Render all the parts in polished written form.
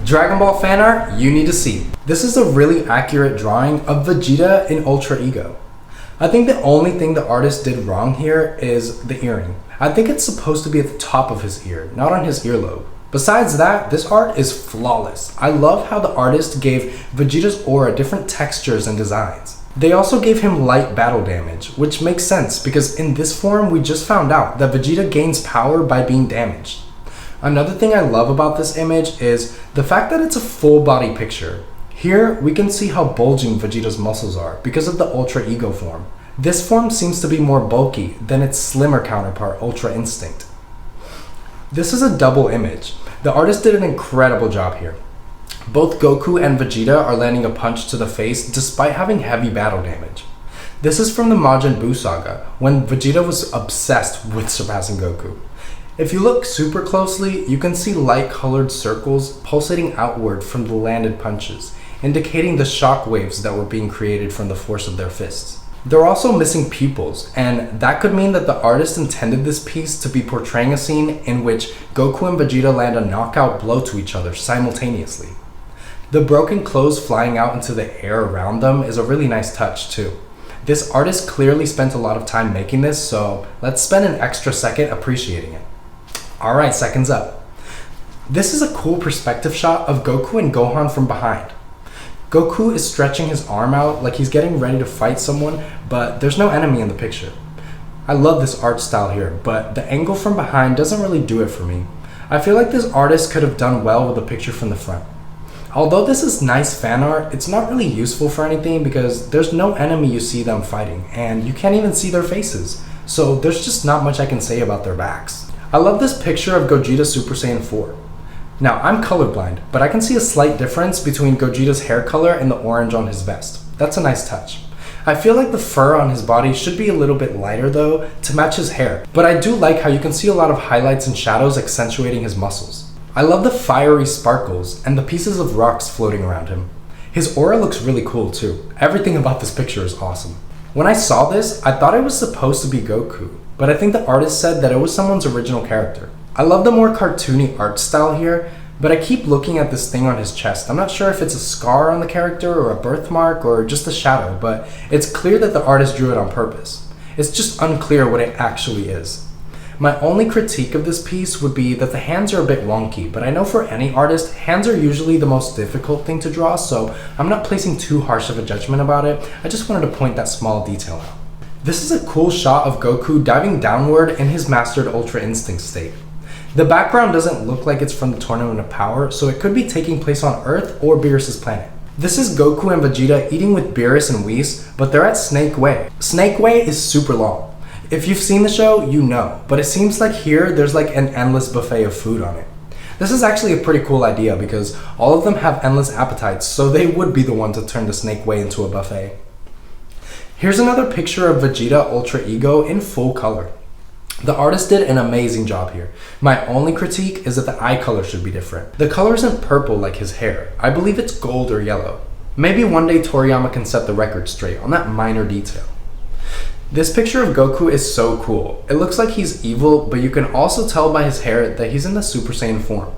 Dragon Ball fan art you need to see. This is a really accurate drawing of Vegeta in Ultra Ego. I think the only thing the artist did wrong here is the earring. I think it's supposed to be at the top of his ear, not on his earlobe. Besides that, this art is flawless. I love how the artist gave Vegeta's aura different textures and designs. They also gave him light battle damage, which makes sense because in this form we just found out that Vegeta gains power by being damaged. Another thing I love about this image is the fact that it's a full body picture. Here we can see how bulging Vegeta's muscles are because of the Ultra Ego form. This form seems to be more bulky than its slimmer counterpart Ultra Instinct. This is a double image. The artist did an incredible job here. Both Goku and Vegeta are landing a punch to the face despite having heavy battle damage. This is from the Majin Buu saga, when Vegeta was obsessed with surpassing Goku. If you look super closely, you can see light colored circles pulsating outward from the landed punches, indicating the shock waves that were being created from the force of their fists. They're also missing pupils, and that could mean that the artist intended this piece to be portraying a scene in which Goku and Vegeta land a knockout blow to each other simultaneously. The broken clothes flying out into the air around them is a really nice touch too. This artist clearly spent a lot of time making this, so let's spend an extra second appreciating it. Alright, seconds up. This is a cool perspective shot of Goku and Gohan from behind. Goku is stretching his arm out like he's getting ready to fight someone, but there's no enemy in the picture. I love this art style here, but the angle from behind doesn't really do it for me. I feel like this artist could have done well with a picture from the front. Although this is nice fan art, it's not really useful for anything because there's no enemy you see them fighting, and you can't even see their faces, so there's just not much I can say about their backs. I love this picture of Gogeta Super Saiyan 4. Now, I'm colorblind, but I can see a slight difference between Gogeta's hair color and the orange on his vest. That's a nice touch. I feel like the fur on his body should be a little bit lighter though, to match his hair, but I do like how you can see a lot of highlights and shadows accentuating his muscles. I love the fiery sparkles and the pieces of rocks floating around him. His aura looks really cool too. Everything about this picture is awesome. When I saw this, I thought it was supposed to be Goku, but I think the artist said that it was someone's original character. I love the more cartoony art style here, but I keep looking at this thing on his chest. I'm not sure if it's a scar on the character or a birthmark or just a shadow, but it's clear that the artist drew it on purpose. It's just unclear what it actually is. My only critique of this piece would be that the hands are a bit wonky, but I know for any artist, hands are usually the most difficult thing to draw, so I'm not placing too harsh of a judgment about it. I just wanted to point that small detail out. This is a cool shot of Goku diving downward in his mastered Ultra Instinct state. The background doesn't look like it's from the Tournament of Power, so it could be taking place on Earth or Beerus' planet. This is Goku and Vegeta eating with Beerus and Whis, but they're at Snake Way. Snake Way is super long. If you've seen the show, you know, but it seems like here there's like an endless buffet of food on it. This is actually a pretty cool idea because all of them have endless appetites, so they would be the one to turn the Snake Way into a buffet. Here's another picture of Vegeta Ultra Ego in full color. The artist did an amazing job here. My only critique is that the eye color should be different. The color isn't purple like his hair. I believe it's gold or yellow. Maybe one day Toriyama can set the record straight on that minor detail. This picture of Goku is so cool. It looks like he's evil, but you can also tell by his hair that he's in the Super Saiyan form.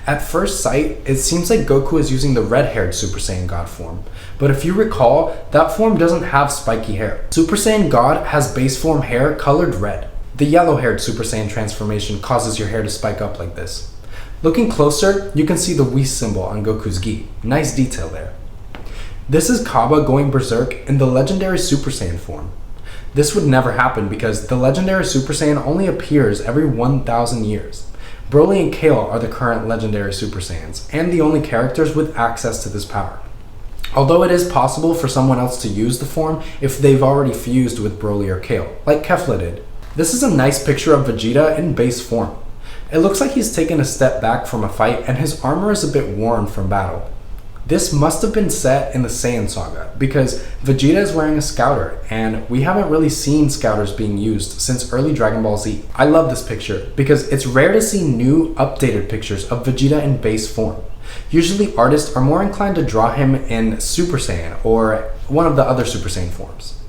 At first sight, it seems like Goku is using the red-haired Super Saiyan God form. But if you recall, that form doesn't have spiky hair. Super Saiyan God has base form hair colored red. The yellow-haired Super Saiyan transformation causes your hair to spike up like this. Looking closer, you can see the Whis symbol on Goku's gi. Nice detail there. This is Kaba going berserk in the legendary Super Saiyan form. This would never happen because the legendary Super Saiyan only appears every 1,000 years. Broly and Kale are the current legendary Super Saiyans, and the only characters with access to this power. Although it is possible for someone else to use the form if they've already fused with Broly or Kale, like Kefla did. This is a nice picture of Vegeta in base form. It looks like he's taken a step back from a fight and his armor is a bit worn from battle. This must have been set in the Saiyan saga because Vegeta is wearing a scouter and we haven't really seen scouters being used since early Dragon Ball Z. I love this picture because it's rare to see new updated pictures of Vegeta in base form. Usually artists are more inclined to draw him in Super Saiyan or one of the other Super Saiyan forms.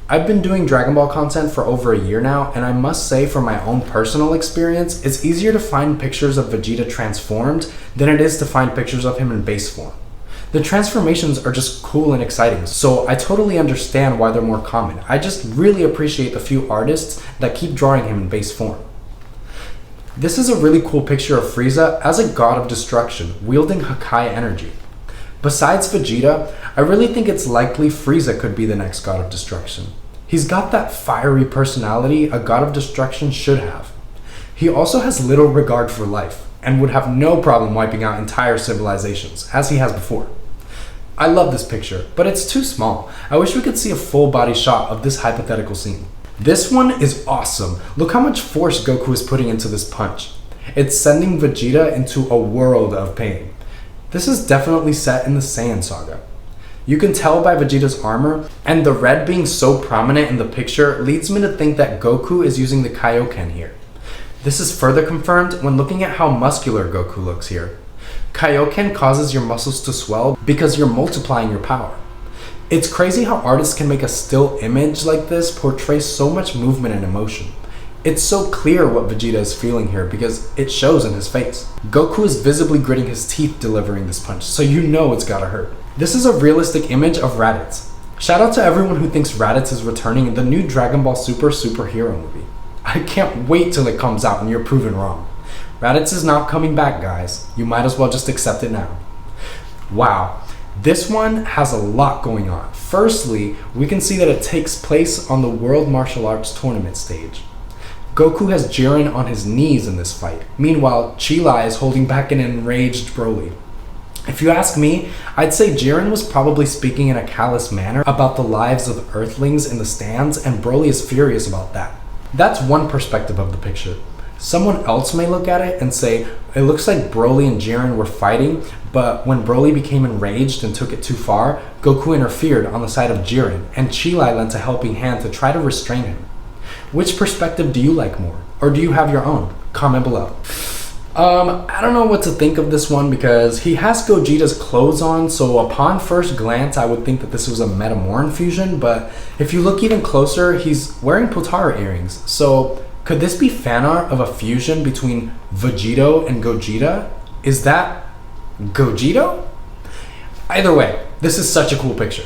I've been doing Dragon Ball content for over a year now, and I must say from my own personal experience, it's easier to find pictures of Vegeta transformed than it is to find pictures of him in base form. The transformations are just cool and exciting, so I totally understand why they're more common. I just really appreciate the few artists that keep drawing him in base form. This is a really cool picture of Frieza as a god of destruction, wielding Hakai energy. Besides Vegeta, I really think it's likely Frieza could be the next god of destruction. He's got that fiery personality a god of destruction should have. He also has little regard for life, and would have no problem wiping out entire civilizations, as he has before. I love this picture, but it's too small. I wish we could see a full body shot of this hypothetical scene. This one is awesome. Look how much force Goku is putting into this punch. It's sending Vegeta into a world of pain. This is definitely set in the Saiyan saga. You can tell by Vegeta's armor, and the red being so prominent in the picture leads me to think that Goku is using the Kaioken here. This is further confirmed when looking at how muscular Goku looks here. Kaioken causes your muscles to swell because you're multiplying your power. It's crazy how artists can make a still image like this portray so much movement and emotion. It's so clear what Vegeta is feeling here because it shows in his face. Goku is visibly gritting his teeth delivering this punch, so you know it's gotta hurt. This is a realistic image of Raditz. Shout out to everyone who thinks Raditz is returning in the new Dragonballsuper superhero movie. I can't wait till it comes out and you're proven wrong. Raditz is not coming back, guys. You might as well just accept it now. Wow, this one has a lot going on. Firstly, we can see that it takes place on the World Martial Arts Tournament stage. Goku has Jiren on his knees in this fight. Meanwhile, Chi-Lai is holding back an enraged Broly. If you ask me, I'd say Jiren was probably speaking in a callous manner about the lives of Earthlings in the stands, and Broly is furious about that. That's one perspective of the picture. Someone else may look at it and say, it looks like Broly and Jiren were fighting, but when Broly became enraged and took it too far, Goku interfered on the side of Jiren, and Chi-Lai lent a helping hand to try to restrain him. Which perspective do you like more? Or do you have your own? Comment below. I don't know what to think of this one because he has Gogeta's clothes on, so upon first glance I would think that this was a Metamorph fusion, but if you look even closer, he's wearing Potara earrings, so could this be fan art of a fusion between Vegito and Gogeta? Is that Gogito? Either way, this is such a cool picture.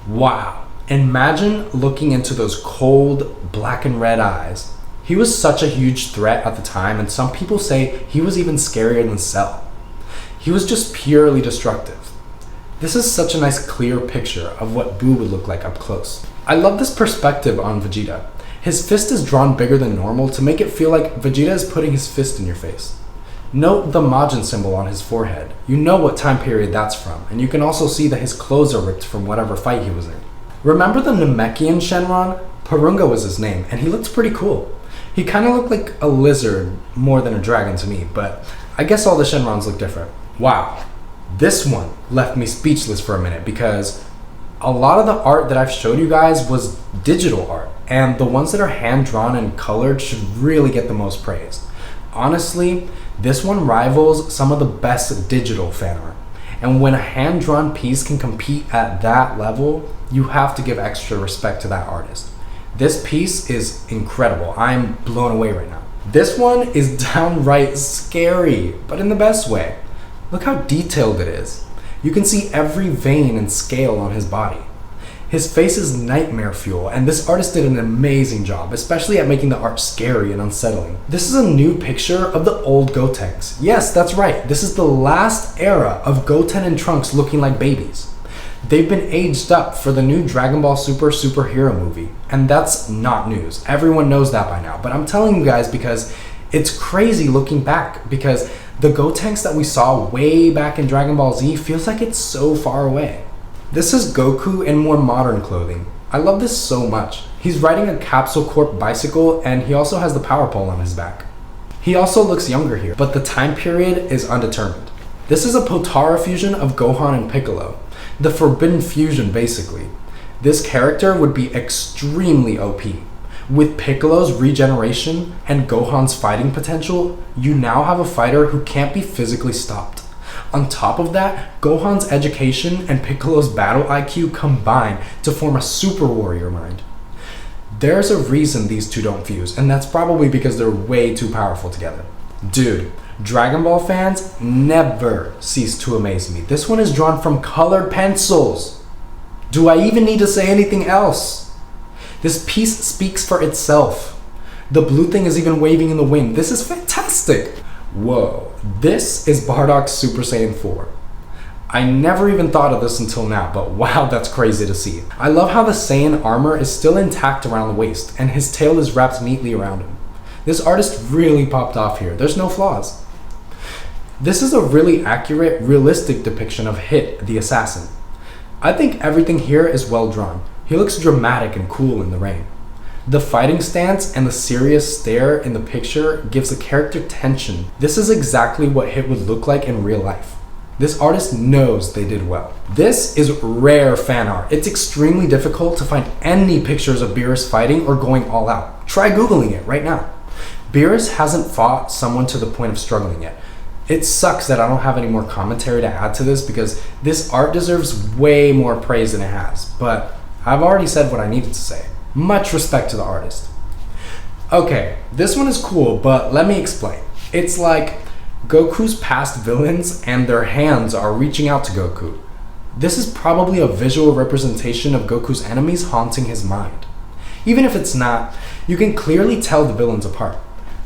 Wow, imagine looking into those cold black and red eyes. He was such a huge threat at the time, and some people say he was even scarier than Cell. He was just purely destructive. This is such a nice clear picture of what Buu would look like up close. I love this perspective on Vegeta. His fist is drawn bigger than normal to make it feel like Vegeta is putting his fist in your face. Note the Majin symbol on his forehead. You know what time period that's from, and you can also see that his clothes are ripped from whatever fight he was in. Remember the Namekian Shenron? Porunga was his name, and he looked pretty cool. He kind of looked like a lizard more than a dragon to me, but I guess all the Shenrons look different. Wow, this one left me speechless for a minute because a lot of the art that I've showed you guys was digital art, and the ones that are hand-drawn and colored should really get the most praise. Honestly, this one rivals some of the best digital fan art, and when a hand-drawn piece can compete at that level, you have to give extra respect to that artist. This piece is incredible. I'm blown away right now. This one is downright scary, but in the best way. Look how detailed it is. You can see every vein and scale on his body. His face is nightmare fuel, and this artist did an amazing job, especially at making the art scary and unsettling. This is a new picture of the old Gotenks. Yes, that's right. This is the last era of Goten and Trunks looking like babies. They've been aged up for the new Dragonballsuper superhero movie, and that's not news. Everyone knows that by now, but I'm telling you guys because it's crazy looking back, because the Gotenks that we saw way back in Dragon Ball Z feels like it's so far away. This is Goku in more modern clothing. I love this so much. He's riding a Capsule Corp bicycle, and he also has the power pole on his back. He also looks younger here, but the time period is undetermined. This is a Potara fusion of Gohan and Piccolo. The forbidden fusion, basically. This character would be extremely OP. With Piccolo's regeneration and Gohan's fighting potential, you now have a fighter who can't be physically stopped. On top of that, Gohan's education and Piccolo's battle IQ combine to form a super warrior mind. There's a reason these two don't fuse, and that's probably because they're way too powerful together. Dude, Dragon Ball fans never cease to amaze me. This one is drawn from colored pencils. Do I even need to say anything else? This piece speaks for itself. The blue thing is even waving in the wind. This is fantastic. Whoa, this is Bardock's Super Saiyan 4. I never even thought of this until now, but wow, that's crazy to see. I love how the Saiyan armor is still intact around the waist, and his tail is wrapped neatly around him. This artist really popped off here. There's no flaws. This is a really accurate, realistic depiction of Hit, the assassin. I think everything here is well drawn. He looks dramatic and cool in the rain. The fighting stance and the serious stare in the picture gives the character tension. This is exactly what Hit would look like in real life. This artist knows they did well. This is rare fan art. It's extremely difficult to find any pictures of Beerus fighting or going all out. Try Googling it right now. Beerus hasn't fought someone to the point of struggling yet. It sucks that I don't have any more commentary to add to this because this art deserves way more praise than it has, but I've already said what I needed to say. Much respect to the artist. Okay, this one is cool, but let me explain. It's like Goku's past villains and their hands are reaching out to Goku. This is probably a visual representation of Goku's enemies haunting his mind. Even if it's not, you can clearly tell the villains apart.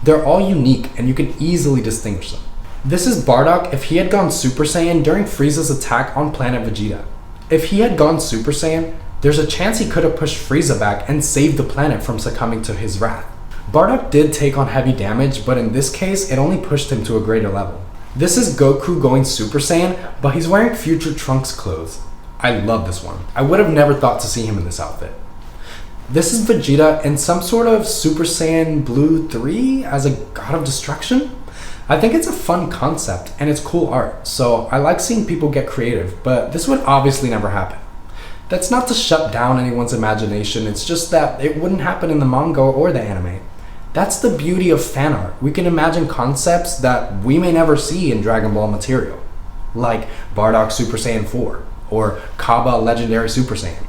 They're all unique and you can easily distinguish them. This is Bardock if he had gone Super Saiyan during Frieza's attack on planet Vegeta. If he had gone Super Saiyan, there's a chance he could have pushed Frieza back and saved the planet from succumbing to his wrath. Bardock did take on heavy damage, but in this case, it only pushed him to a greater level. This is Goku going Super Saiyan, but he's wearing future Trunks clothes. I love this one. I would have never thought to see him in this outfit. This is Vegeta in some sort of Super Saiyan Blue 3 as a god of destruction. I think it's a fun concept and it's cool art, so I like seeing people get creative, but this would obviously never happen. That's not to shut down anyone's imagination, it's just that it wouldn't happen in the manga or the anime. That's the beauty of fan art. We can imagine concepts that we may never see in Dragon Ball material, like Bardock Super Saiyan 4 or Kaba Legendary Super Saiyan.